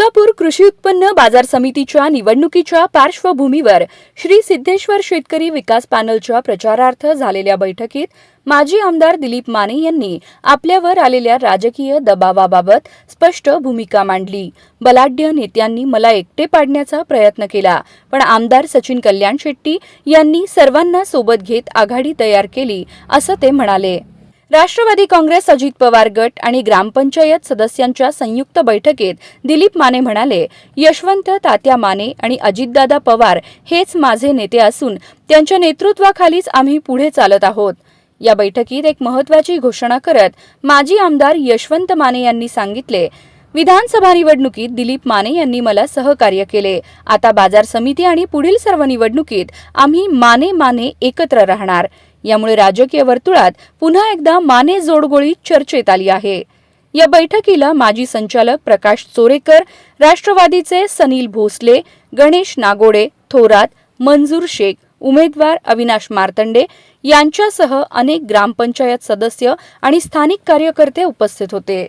सोलापूर कृषी उत्पन्न बाजार समितीच्या निवडणुकीच्या पार्श्वभूमीवर श्री सिद्धेश्वर शेतकरी विकास पॅनलच्या प्रचारार्थ झालेल्या बैठकीत माजी आमदार दिलीप माने यांनी आपल्यावर आलेल्या राजकीय दबावाबाबत स्पष्ट भूमिका मांडली। बलाढ्य नेत्यांनी मला एकटे पाडण्याचा प्रयत्न केला, पण आमदार सचिन कल्याण शेट्टी यांनी सर्वांना सोबत घेत आघाडी तयार केली, असं ते म्हणाले। राष्ट्रवादी काँग्रेस, अजित पवार गट आणि ग्रामपंचायत सदस्यांच्या संयुक्त बैठकीत दिलीप माने म्हणाले, यशवंत तात्या माने आणि अजितदादा पवार हेच माझे नेते असून त्यांच्या नेतृत्वाखालीच आम्ही पुढे चालत आहोत। या बैठकीत एक महत्त्वाची घोषणा करत माजी आमदार यशवंत माने यांनी सांगितले, विधानसभा निवडणुकीत दिलीप माने यांनी मला सहकार्य केले। आता बाजार समिती आणि पुढील सर्व निवडणुकीत आम्ही माने एकत्र राहणार। यामुळे राजकीय वर्तुळात पुन्हा एकदा माने जोडगोळी चर्चेत आली आहे। या बैठकीला माजी संचालक प्रकाश चोरेकर, राष्ट्रवादीचे सनील भोसले, गणेश नागोडे, थोरात, मंजूर शेख, उमेदवार अविनाश मार्तंडे यांच्यासह अनेक ग्रामपंचायत सदस्य आणि स्थानिक कार्यकर्ते उपस्थित होते।